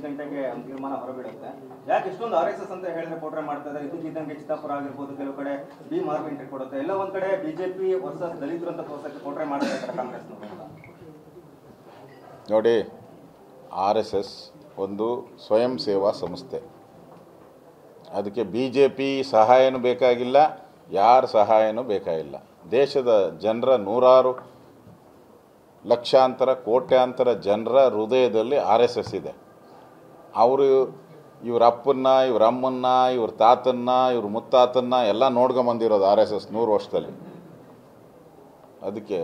ಗಂಟೆಗೆ ತೀರ್ಮಾನ ಹೊರಬಿಡುತ್ತೆ. ಯಾಕೆ ಇಷ್ಟೊಂದು RSS ಅಂತ ಹೇಳಿದ್ರೆ ಪೋಟ್ರೆ ಮಾಡ್ತಾ ಇದ್ದಾರೆ? ಇದ್ದಕ್ಕಿದ್ದಂಗೆ ಚಿತ್ತಾಪುರ ಆಗಿರ್ಬೋದು, ಕೆಲವು ಕಡೆ ಬಿ ಮಾರ್ಕ್ ಎಂಟ್ರಿ ಕೊಡುತ್ತೆ, ಎಲ್ಲ ಒಂದ್ ಕಡೆ ಬಿಜೆಪಿ ವರ್ಸಸ್ ದಲಿತರು ಅಂತ ತೋರ್ಸಕ್ಕೆ ಪೋಟ್ರೆ ಮಾಡ್ತಾ ಇದ್ದಾರೆ ಕಾಂಗ್ರೆಸ್. ನೋಡಿ, RSS ಒಂದು ಸ್ವಯಂ ಸೇವಾ ಸಂಸ್ಥೆ. ಅದಕ್ಕೆ BJP ಸಹಾಯನೂ ಬೇಕಾಗಿಲ್ಲ, ಯಾರ ಸಹಾಯನೂ ಬೇಕಾಗಿಲ್ಲ. ದೇಶದ ಜನರ ನೂರಾರು ಲಕ್ಷಾಂತರ ಕೋಟ್ಯಾಂತರ ಜನರ ಹೃದಯದಲ್ಲಿ RSS ಇದೆ. ಅವರು ಇವ್ರ ಅಪ್ಪನ್ನ, ಇವ್ರ ಅಮ್ಮನ್ನ, ಇವ್ರ ತಾತನ್ನ, ಇವ್ರ ಮುತ್ತಾತನ್ನ ಎಲ್ಲ ನೋಡ್ಕೊಂಬಂದಿರೋದು RSS 100 ವರ್ಷದಲ್ಲಿ. ಅದಕ್ಕೆ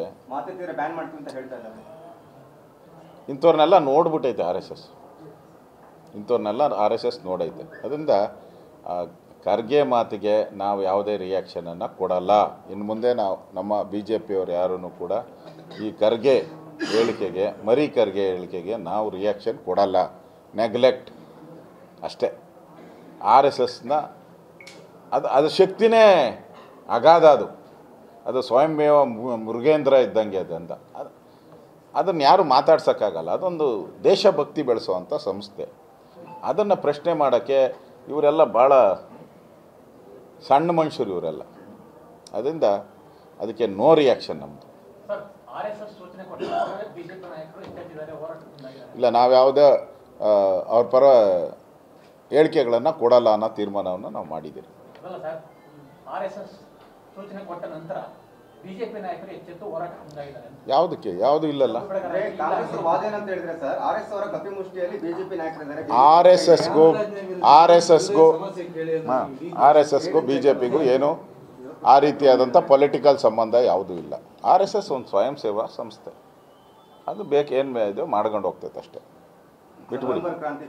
ಬ್ಯಾನ್ ಮಾಡ್ತೀವಿ ಅಂತ ಹೇಳ್ತಾ ಇದ್ದಾರೆ. ಇಂಥವ್ರನ್ನೆಲ್ಲ ನೋಡ್ಬಿಟ್ಟೈತೆ RSS, ಇಂಥವ್ರನ್ನೆಲ್ಲ RSS ನೋಡೈತೆ. ಅದರಿಂದ ಖರ್ಗೆ ಮಾತಿಗೆ ನಾವು ಯಾವುದೇ ರಿಯಾಕ್ಷನನ್ನು ಕೊಡಲ್ಲ. ಇನ್ನು ಮುಂದೆ ನಾವು ನಮ್ಮ BJPಯವರು ಯಾರೂ ಕೂಡ ಈ ಖರ್ಗೆ ಹೇಳಿಕೆಗೆ, ಮರಿ ಖರ್ಗೆ ಹೇಳಿಕೆಗೆ ನಾವು ರಿಯಾಕ್ಷನ್ ಕೊಡಲ್ಲ. ನೆಗ್ಲೆಕ್ಟ್ ಅಷ್ಟೇ. RSSನ ಅದು ಶಕ್ತಿನೇ ಅಗಾಧ. ಅದು ಸ್ವಯಂಮೇವ ಮೃಗೇಂದ್ರ ಇದ್ದಂಗೆ ಅದಂತ. ಅದನ್ನು ಯಾರು ಮಾತಾಡ್ಸೋಕ್ಕಾಗಲ್ಲ. ಅದೊಂದು ದೇಶಭಕ್ತಿ ಬೆಳೆಸೋವಂಥ ಸಂಸ್ಥೆ. ಅದನ್ನು ಪ್ರಶ್ನೆ ಮಾಡೋಕ್ಕೆ ಇವರೆಲ್ಲ ಭಾಳ ಸಣ್ಣ ಮನುಷ್ಯರು ಇವರೆಲ್ಲ. ಅದರಿಂದ ಅದಕ್ಕೆ ನೋ ರಿಯಾಕ್ಷನ್ ನಮ್ಮದು. ಇಲ್ಲ, ನಾವು ಯಾವುದೇ ಅವ್ರ ಪರ ಹೇಳಿಕೆಗಳನ್ನು ಕೊಡಲ್ಲ ಅನ್ನೋ ತೀರ್ಮಾನವನ್ನು ನಾವು ಮಾಡಿದ್ದೀವಿ. ಯಾವುದಕ್ಕೆ ಯಾವುದು ಇಲ್ಲಲ್ಲ. RSSಗೂ BJPಗೂ ಏನು ಆ ರೀತಿಯಾದಂಥ ಪೊಲಿಟಿಕಲ್ ಸಂಬಂಧ ಯಾವುದೂ ಇಲ್ಲ. RSS ಒಂದು ಸ್ವಯಂ ಸೇವಾ ಸಂಸ್ಥೆ. ಅದು ಏನು ಇದು ಮಾಡ್ಕೊಂಡು ಹೋಗ್ತೈತೆ ಅಷ್ಟೇ, ಬಿಟ್ಬಿಡಿ.